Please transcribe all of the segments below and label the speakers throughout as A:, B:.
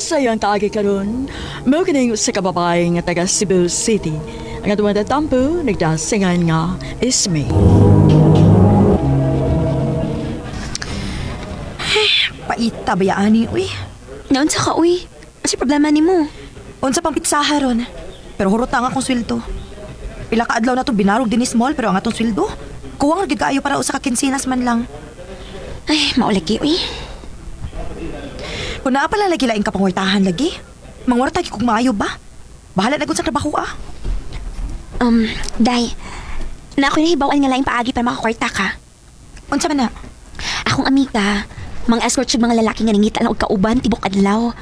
A: Masayang kaagi karon. Mao kining sa kababae nga taga Cebu City. Ang atuang tatampo nagdasingan nga Isme.
B: Paita ba yaani, uy?
C: Naunsa ka, uy? Kasi problema ni mo.
B: Unsa pang pitsaha ron. Pero hurot ang akong sweldo. Pila ka adlaw na to binarog din ni small pero ang atong sweldo. Kuwang gid kaayo para usa ka kinsinas man lang.
C: Ay, maulagi, uy.
B: Kung naa pala lagi laing kapangwartahan lagi. Mangwarta gi kog maayo ba? Bahala na gud sa trabaho ah.
C: Day. Na ako nahibawan nga laing paagi para makakwarta ka.
B: Unsa man na?
C: Akong amiga, mga escort siya mga lalaki nga nangita lang og kauban tibok adlaw.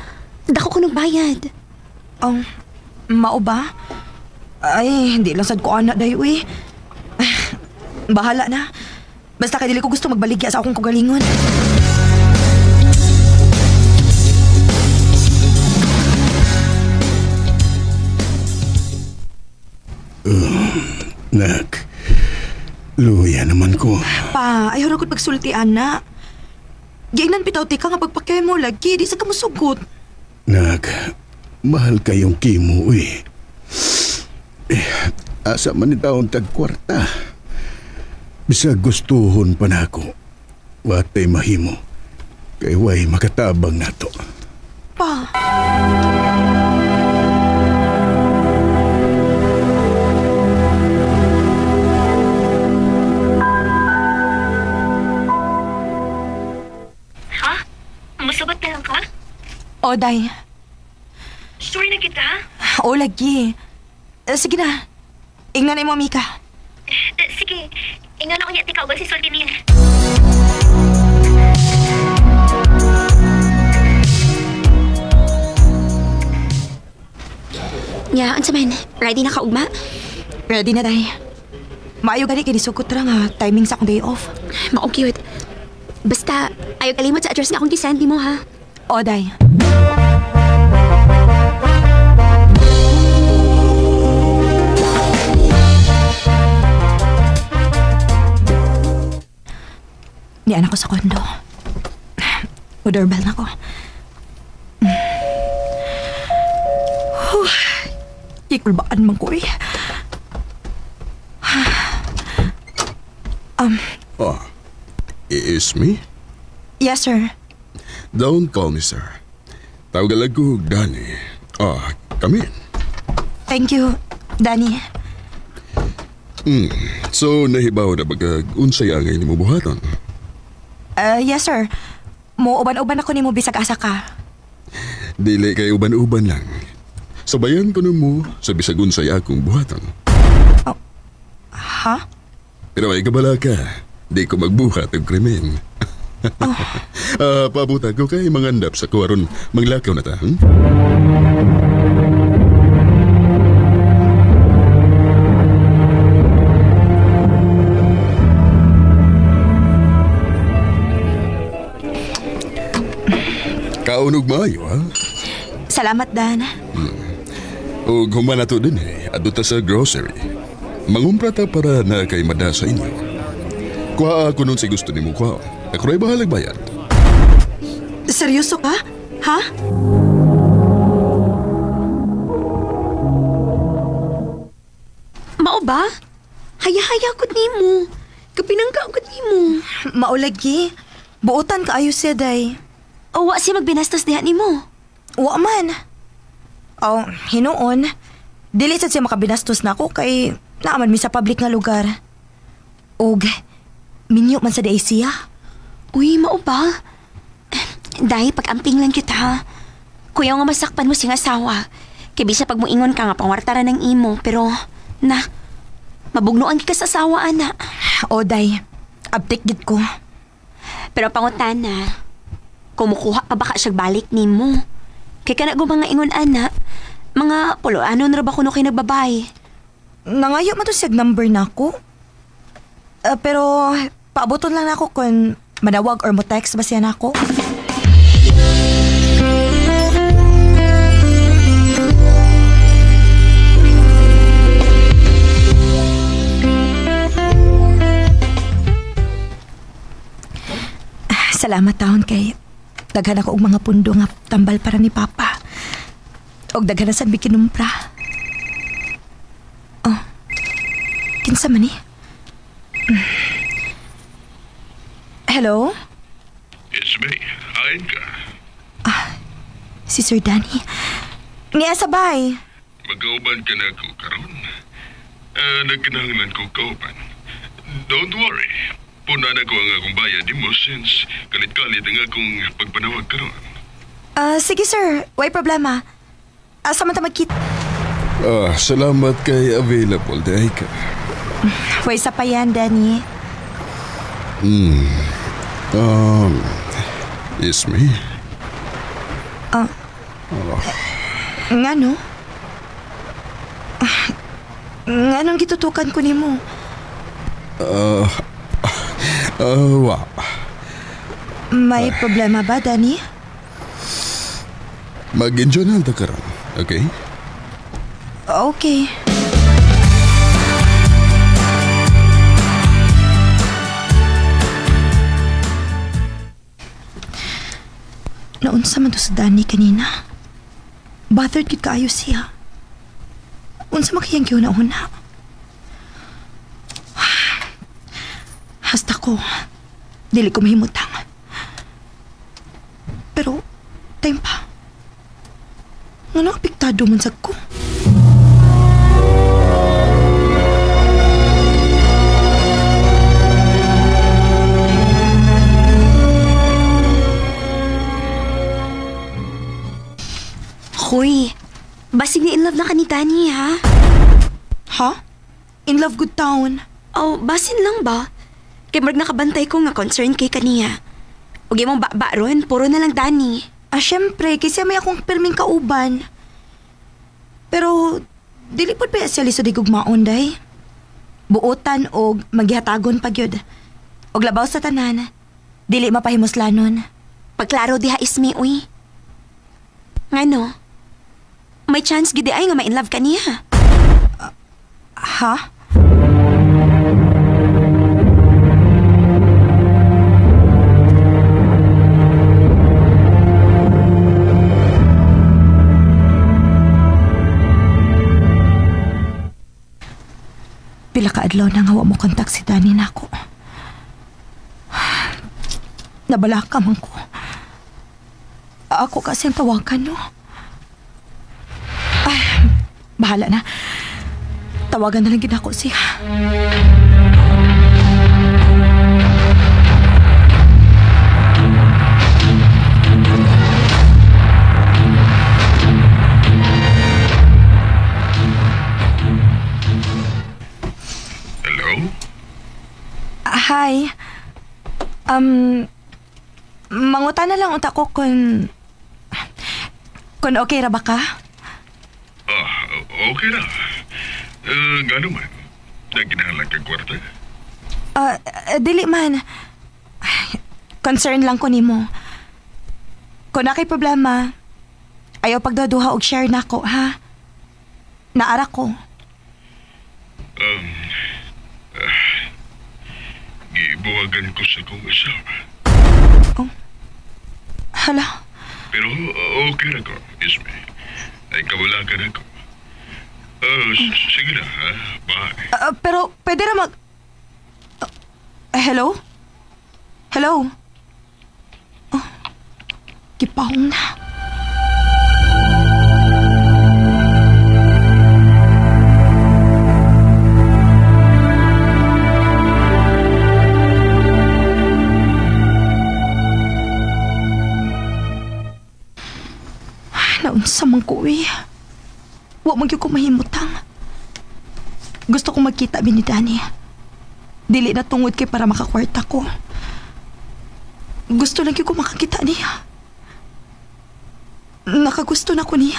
C: Dako ko nagbayad.
B: Mao ba? Ay, hindi lang sad ko anak dayo eh. Bahala na. Basta kay dili ko gusto magbaligya sa akong kagalingon.
D: Nak, luya naman ko.
B: Pa, ayaw na ko't pagsulti, anak. Giingnan pitawti ka nga pagpakay mo lagi, di sa kamusugot.
D: Nak, mahal kayong kimo, uy. Asa man ni taon tagkwarta. Bisa gustuhon pa na ako. Watay mahimo. Kay way makatabang nato.
B: Pa.
C: Musugot na lang ka?
B: O, day.
C: Sure na kita?
B: O, lagi. Sige na. Ingnan mo, Mika.
C: Sige, ingon ako niya tikauban si Soltinil. Nya, unsa man? Ready na ka ugma?
B: Ready na, day. Maayo gani kay nisukot ra nga timing sa akong day off.
C: Mao cute. Basta, ayaw kalimot sa address nga akong gisend mo, ha?
B: O, day. Ni anak ko sa kondo. O-doorbell na ko. Ikulbaan man ko eh.
D: Is me?
B: Yes, sir.
D: Don't call me sir. Tawagal ko Danny. Come in.
B: Thank you, Danny.
D: So, nahibaw na bagag unsay angay ni mo buhaton?
B: Yes, sir. Mo uban-uban ako ni mo bisag asa ka.
D: Dili kay uban-uban lang. Sabayan ko na mo sa bisag unsay akong buhaton.
B: Ha?
D: Pero ay kabala ka. Di ko magbuhat og krimen. Pabuta ko kay mangandap sa kuwaron manglakaw na ta. Kaunog maayo, ha?
B: Salamat, Dan.
D: O human na to din adto ta sa grocery. Mangumpra ta para na kay mada sa inyo. Kuha ako nun si gusto ni mo kuha. Ako rin bahalag bayad.
B: Seryoso ka? Ha?
C: Mao ba? Haya-haya ko ni mo. Kapinangga ko ni mo.
B: Maulagi. Buotan ka ayo siya, day.
C: O wa siya magbinastos diha ni mo.
B: Wa man. Hinuon. Dili sad siya makabinastos na ako kay naaman mi sa public nga lugar. Og, minyo man sa day siya.
C: Uy, mao ba? Dahil pag-amping lang kita, ha? Kuya nga masakpan mo siyang asawa. Kaya bisa pag muingon ka nga pangwartara ng imo, pero, mabugnoan ka sa asawa, ana.
B: O, day. Abtik gid ko.
C: Pero pangutana, kumukuha pa baka siya balik ni mo. Kaya ka na mga ingon, ana, mga puloanon ra ba kuno kay nagbabay?
B: Nangayo man to siya number na ako. Pero, paaboton lang ako kung manawag or mo text ba siya na ako. Salamat taon kay daghan ako og mga pundo nga tambal para ni Papa. Og daghan na sad mi kinumpra. Oh. Kinsa man ni? Hello?
D: It's me. Ayon ka.
B: Si Sir Danny. Niya sabay.
D: Magkauban ka na ako karon. Nagkinahanglan ko kauban. Don't worry. Puna na ko ang akong bayad di mo since kalit-kalit ang akong pagpanawag karon.
B: Sige sir, way problema. Asa man ta magkita?
D: Salamat kay available dahi ka.
B: Way sa pa yan, Danny.
D: It's me.
B: Nga no? Nga nang gitutukan ko nimo.
D: Wa.
B: May problema ba, Danny?
D: Mag-enjoy na ang takaran, okay?
B: Okay. Naunsa man to sa Danny kanina. Bothered gid kaayo siya. Unsa makiyang kiyo na una? Hasta ko, dili ko mahimutang. Pero, time pa. Ano apektado man sa ko?
C: Hoy, basig na in love na ka ni Danny, ha?
B: Ha? In love good town.
C: Oh, basin lang ba? Kay marag nakabantay ko nga concern kay kaniya. Huwag mong ba ron, puro na lang Danny.
B: Syempre, kasi may akong perming kauban. Pero, dili po pa siya lisod igugmaon, day. Buotan o maghihatagon pag yun. Og labaw sa tanan, dili mapahimuslanon.
C: Pagklaro diha ismi, uy. Ngano? May chance gidi ay nga ma-in love ka niya.
B: Ha? Pila ka adlaw na nga wa mo kontak si Danny nako. Nabalaka man ko. Ako kasi ang tawagan, no? Ay, bahala na. Tawagan na lang gid ako siya.
D: Hello?
B: Hi. Mangutan na lang unta ko kung okay ra ba ka?
D: Okay na. Gano man? Nagkinahanglan kang kwarta?
B: Dili man. Concern lang ko nimo. Kung na kay problema, ayaw pagdaduha og share nako, ha? Naara ko.
D: Gibuwagan ko sa kong asawa.
B: Hala.
D: Pero okay na ko, Isme. Ay kawalakan ako. Sige na, ha? Bye.
B: Pero pwede na hello? Hello? Kipahong na. Naunsa man ko eh. Wa man gyud ko mahimutang. Gusto kong magkita ni Danny. Dili na tungod kay para makakwarta ko. Gusto lang gyud ko makakita niya. Nakagusto na ko niya.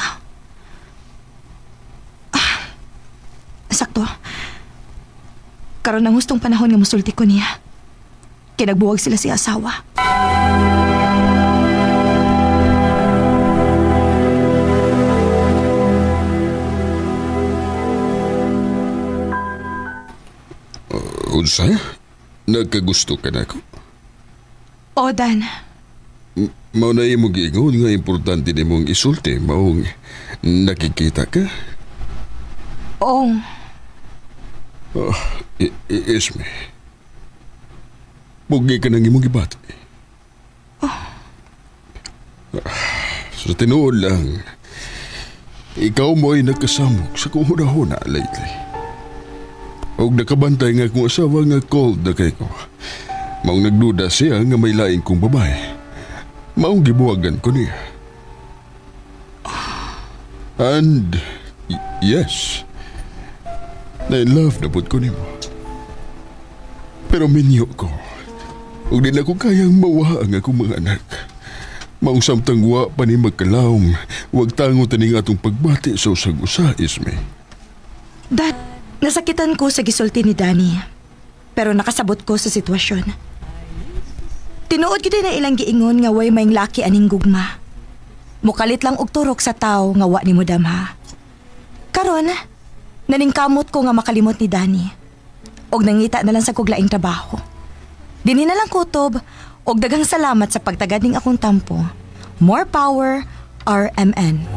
B: Sakto. Karon ang hustong panahon nga musulti ko niya. Kinagbuwag sila si asawa.
D: Unsay? Nagkagusto ka na ako?
B: O, Dan.
D: Mao na imong giingon nga importante nimong isulti maong nakikita ka.
B: Oo.
D: Oh, Isme. Bugi ka nang imong gibati. Sa tinuod lang, ikaw mo ay nagkasamok sa kuhuna-huna lately. Og nakabantay nga kung asawa nga cold na kay ko. Maong nagduda siya nga may laing kong babae. Maong gibuwagan ko niya. And, yes, na-in-love na po ko niyo. Pero minyo ko, ug di na ko kayang mawa ang akong mga anak. Maong samtang wa pa ni magkalawom, wag tango taning atong pagbati sa usag-usa, Isme.
B: Dad, nasakitan ko sa gisulti ni Danny. Pero nakasabot ko sa sitwasyon. Tinuod ko din na ilang giingon nga way maing laki aning gugma. Mukalit lang og turok sa tao nga wa ni mo damha. Karon, naningkamot ko nga makalimot ni Danny. Og nangita na lang sa kuglaing trabaho. Dinhi na lang kutob og daghang salamat sa pagtagad ning akong tampo. More power, RMN.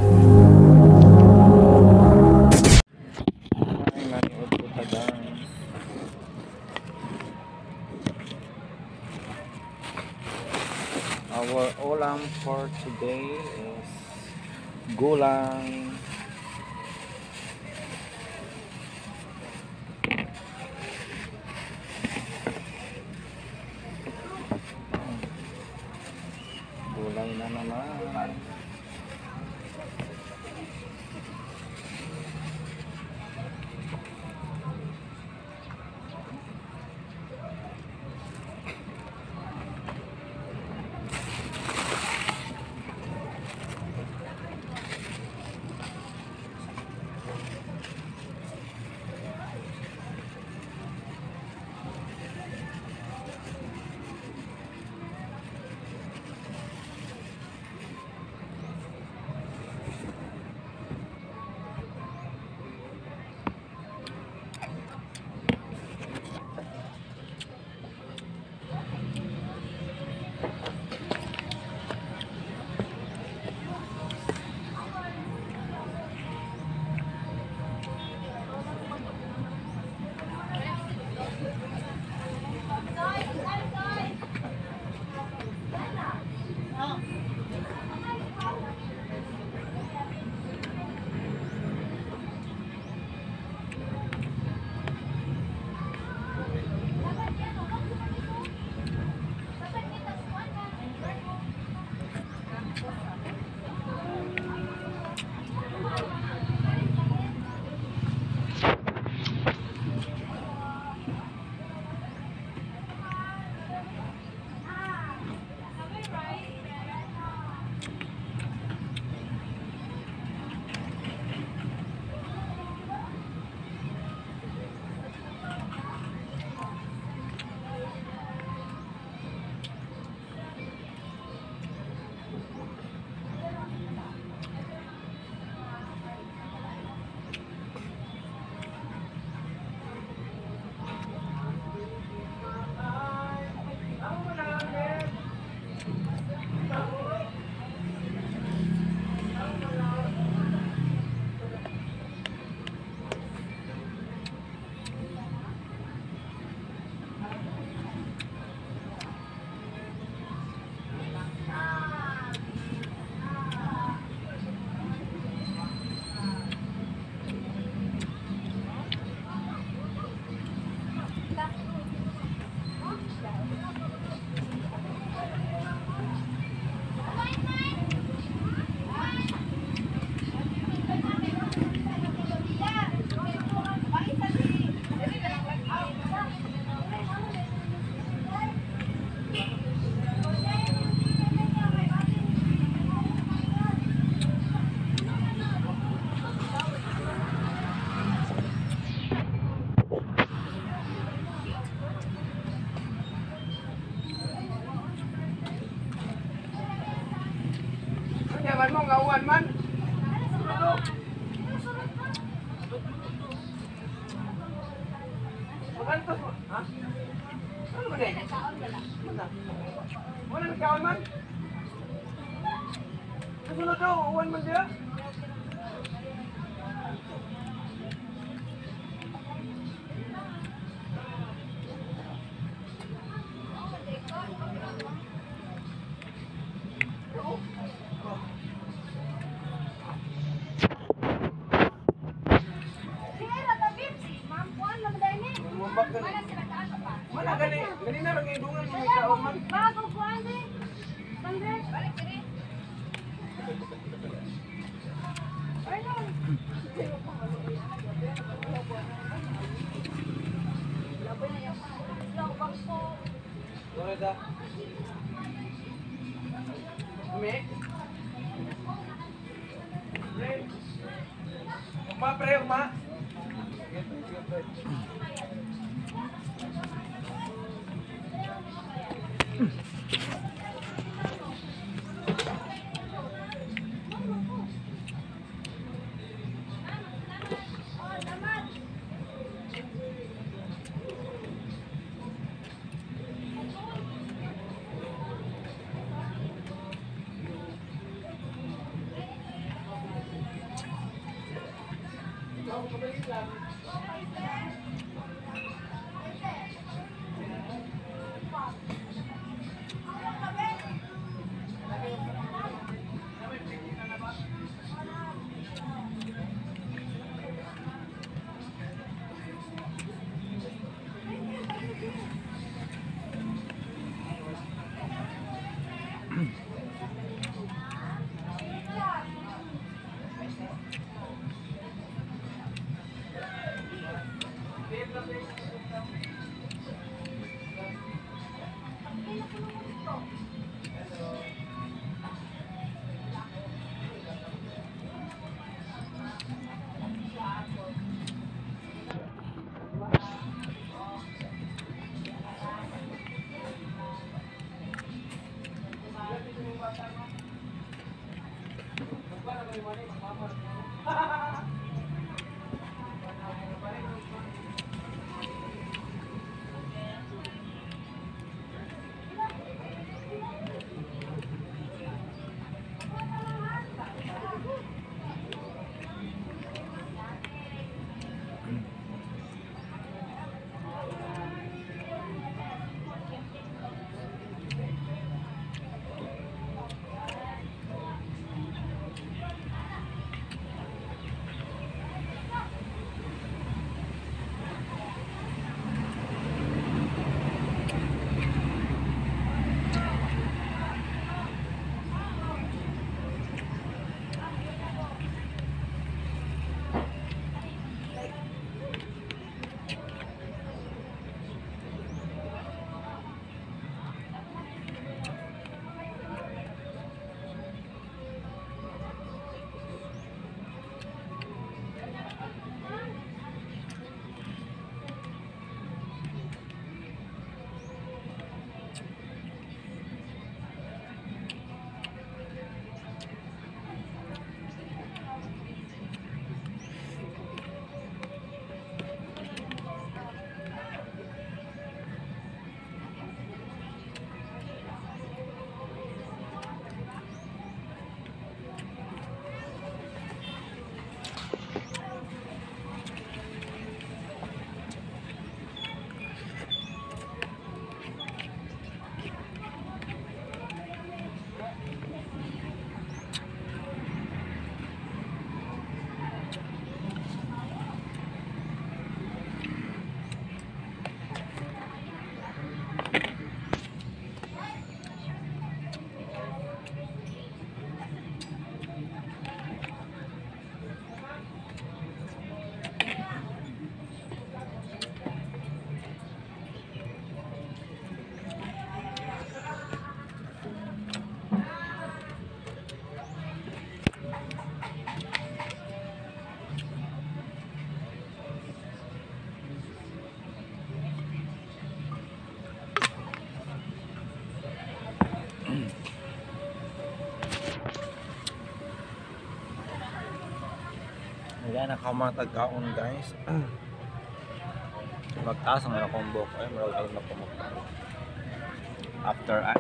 E: Our ulam for today is gulang. Gulay na naman.
F: Yaman mo, ngauan man. Magantos mo, ha? Ano man eh? Wala nagkaon man? Nasunod daw, uwan man dia. Mumbak gani. Mana gani? Gani na lagi dungan mo may kaon man.
G: Bago po, Andre. Andre. Balik, diri. Ano?
F: Dore da. Umi. Pre. Uma pre, uma.
E: Ayan, nakamatag kaon guys. Magtaas ang combo ko. Ay, marag na pumunta. After ay.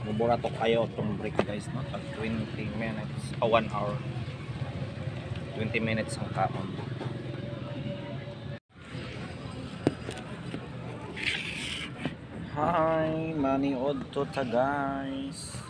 E: Mubura to kayo itong break guys, no? Tag 20 minutes, 1 hour. 20 minutes ang kaon. Hi, maniod to ta guys.